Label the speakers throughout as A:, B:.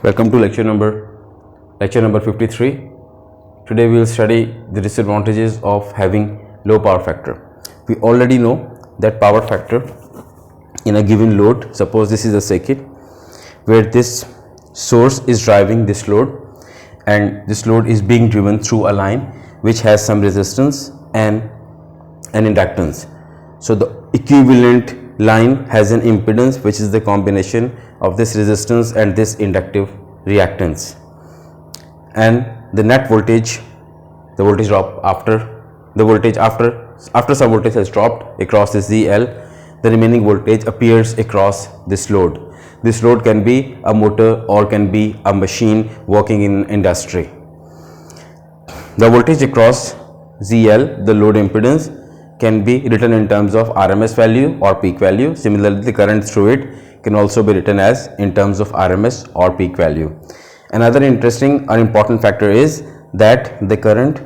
A: Welcome to lecture number 53. Today we will study the disadvantages of having low power factor. We already know that power factor in a given load, suppose this is a circuit where this source is driving this load and this load is being driven through a line which has some resistance and an inductance. So the equivalent line has an impedance which is the combination of this resistance and this inductive reactance, and the net voltage, the voltage drop after some voltage has dropped across this ZL, the remaining voltage appears across this load. This load can be a motor or can be a machine working in industry. The voltage across ZL, the load impedance, can be written in terms of RMS value or peak value. Similarly, the current through it can also be written as in terms of RMS or peak value. Another interesting or important factor is that the current,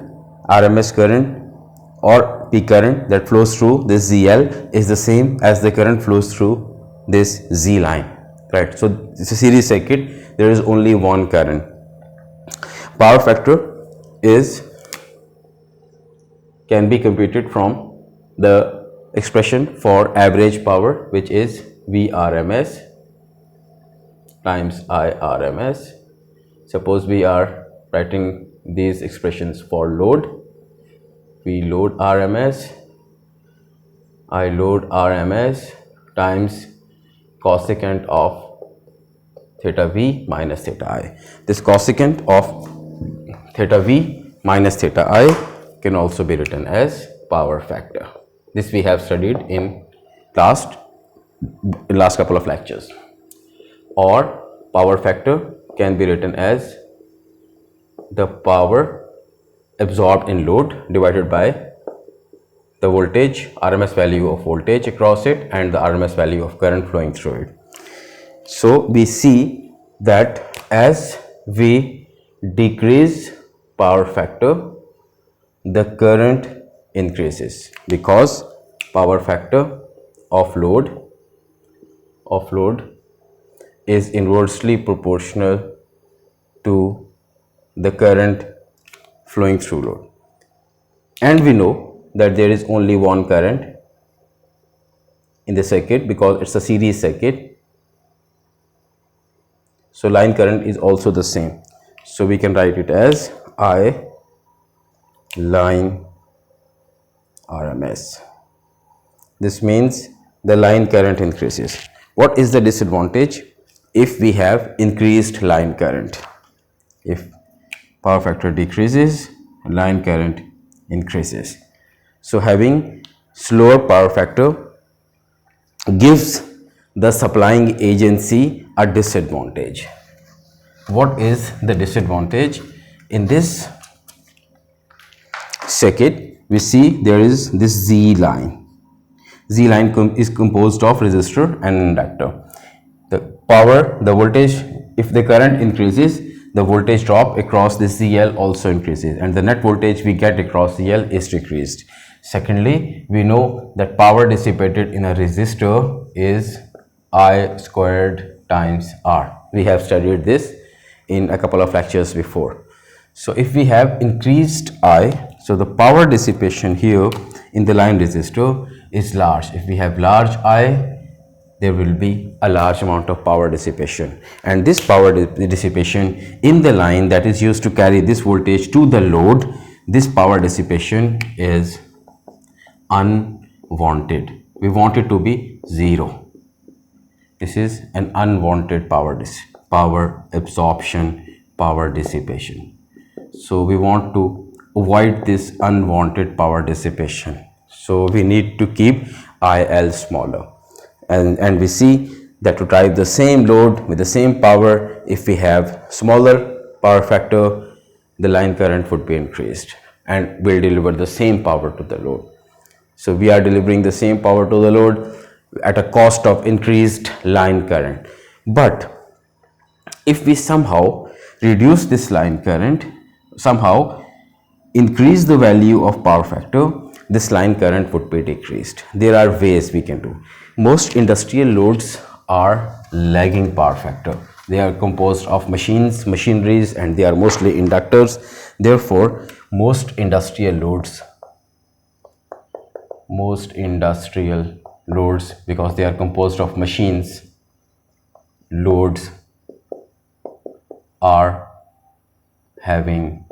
A: RMS current or peak current that flows through this ZL is the same as the current flows through this Z line, right? So it's a series circuit, there is only one current. Power factor can be computed from the expression for average power, which is Vrms times Irms. Suppose we are writing these expressions for load. We load RMS, I load RMS times cosecant of theta V minus theta I. This cosecant of theta V minus theta I can also be written as power factor. This we have studied in last couple of lectures. Or power factor can be written as the power absorbed in load divided by the voltage, RMS value of voltage across it, and the RMS value of current flowing through it. So we see that as we decrease power factor, the current increases, because power factor of load is inversely proportional to the current flowing through load. And we know that there is only one current in the circuit because it's a series circuit. So line current is also the same. So we can write it as I line RMS. This means the line current increases. What is the disadvantage if we have increased line current? If power factor decreases, line current increases. So having slower power factor gives the supplying agency a disadvantage. What is the disadvantage? In this circuit, we see there is this Z line. Z line is composed of resistor and inductor. The voltage, if the current increases, the voltage drop across this ZL also increases, and the net voltage we get across ZL is decreased. Secondly, we know that power dissipated in a resistor is I squared times R. We have studied this in a couple of lectures before. So if we have increased I, so the power dissipation here in the line resistor is large. If we have large I, there will be a large amount of power dissipation, and this power dissipation in the line that is used to carry this voltage to the load, this power dissipation is unwanted. We want it to be zero. This is an unwanted power absorption, power dissipation. So we want to avoid this unwanted power dissipation. So we need to keep IL smaller. And we see that to drive the same load with the same power, if we have smaller power factor, the line current would be increased and will deliver the same power to the load. So we are delivering the same power to the load at a cost of increased line current. But if we somehow reduce this line current, somehow increase the value of power factor, this line current would be decreased. There are ways we can do. Most industrial loads are lagging power factor. They are composed of machines, machineries, and they are mostly inductors. Therefore, most industrial loads, because they are composed of machines, loads are having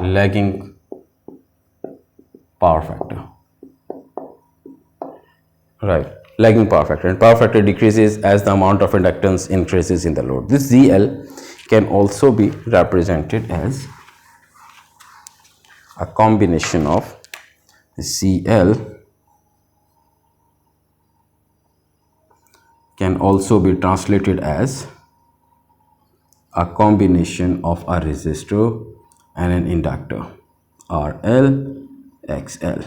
A: lagging power factor. Right, lagging power factor, and power factor decreases as the amount of inductance increases in the load. This ZL can also be represented as a combination of CL can also be translated as a combination of a resistor and an inductor, RL XL.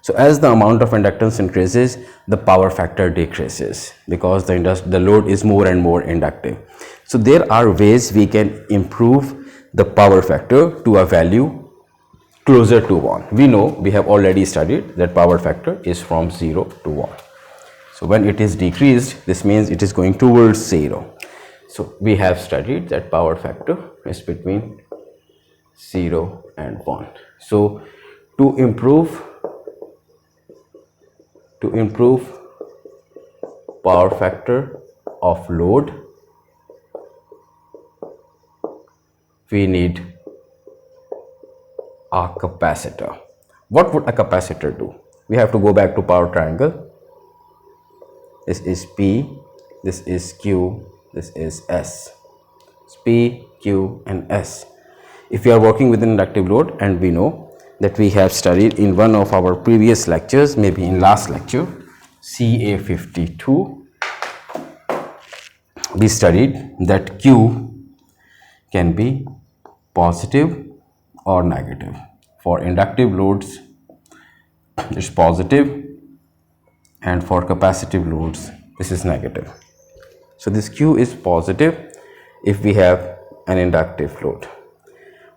A: So as the amount of inductance increases, the power factor decreases because the load is more and more inductive. So there are ways we can improve the power factor to a value closer to 1. We know, we have already studied that power factor is from 0 to 1. So when it is decreased, this means it is going towards 0. So we have studied that power factor is between 0 and 1. So to improve power factor of load, we need a capacitor. What would a capacitor do? We have to go back to power triangle. This is P, this is Q, this is S. It's P, Q and S. If we are working with an inductive load, and we know that we have studied in one of our previous lectures, maybe in last lecture, CA52, we studied that Q can be positive or negative. For inductive loads, it's positive, and for capacitive loads, this is negative. So this Q is positive if we have an inductive load.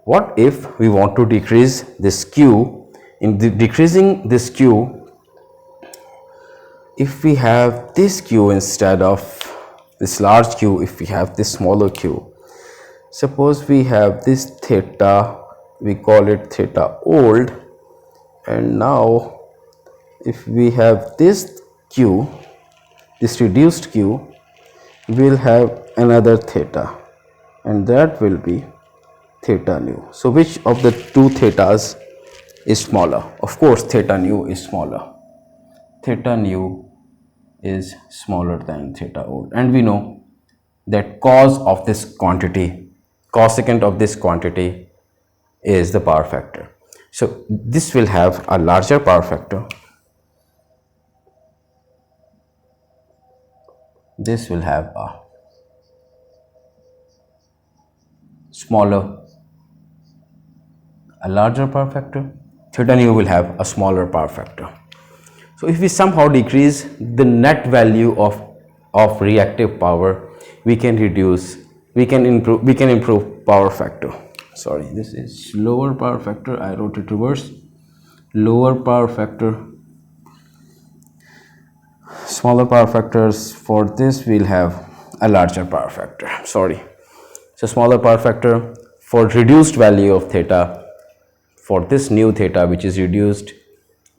A: What if we want to decrease this Q? In decreasing this Q, if we have this Q instead of this large Q, if we have this smaller Q, suppose we have this theta, we call it theta old, and now if we have this Q, this reduced Q, we'll have another theta, and that will be theta nu. So which of the two thetas is smaller? Of course, theta nu is smaller. Theta nu is smaller than theta old, and we know that cos of this quantity, cosecant of this quantity is the power factor. So this will have a larger power factor, this will have a larger power factor, theta nu will have a smaller power factor. So if we somehow decrease the net value of reactive power, we can improve power factor. Sorry, this is lower power factor, I wrote it reverse. Lower power factor, smaller power factors. For this we'll have a larger power factor. Sorry. So smaller power factor for reduced value of theta, for this new theta which is reduced,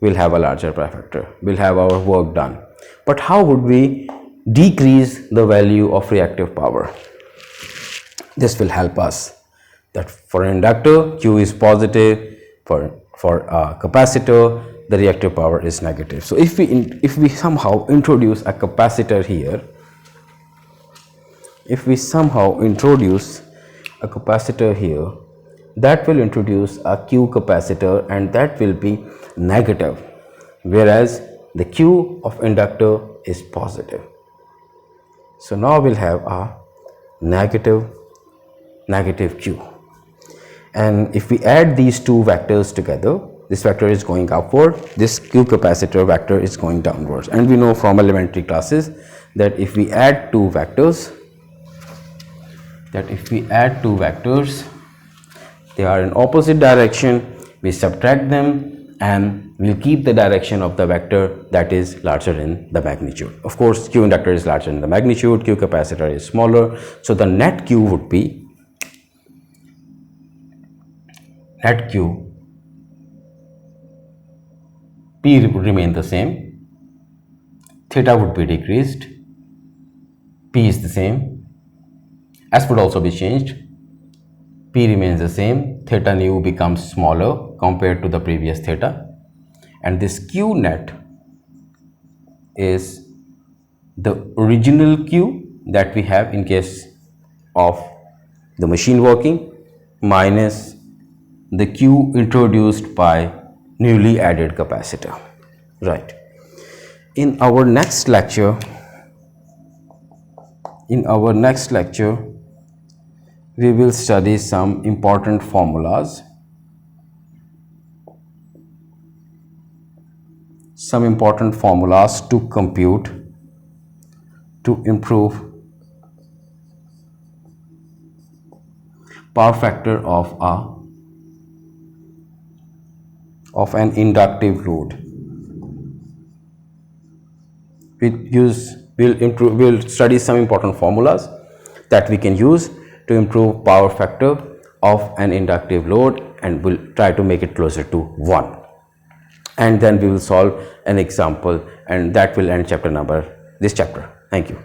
A: we'll have a larger power factor, we'll have our work done. But how would we decrease the value of reactive power? This will help us that for inductor Q is positive, for a capacitor the reactive power is negative. So if we somehow introduce a capacitor here, that will introduce a Q capacitor, and that will be negative, whereas the Q of inductor is positive. So now we'll have a negative Q, and if we add these two vectors together, this vector is going upward, this Q capacitor vector is going downwards, and we know from elementary classes that if we add two vectors, they are in opposite direction, we subtract them and we'll keep the direction of the vector that is larger in the magnitude. Of course, Q inductor is larger in the magnitude, Q capacitor is smaller, so the net Q would be net Q. P would remain the same, theta would be decreased, P is the same, S would also be changed, P remains the same, theta nu becomes smaller compared to the previous theta, and this Q net is the original Q that we have in case of the machine working minus the Q introduced by newly added capacitor. Right. In our next lecture, we will study some important formulas, to compute, to improve power factor of an inductive load. We'll study some important formulas that we can use to improve power factor of an inductive load, and we'll try to make it closer to 1. And then we will solve an example, and that will end this chapter. Thank you.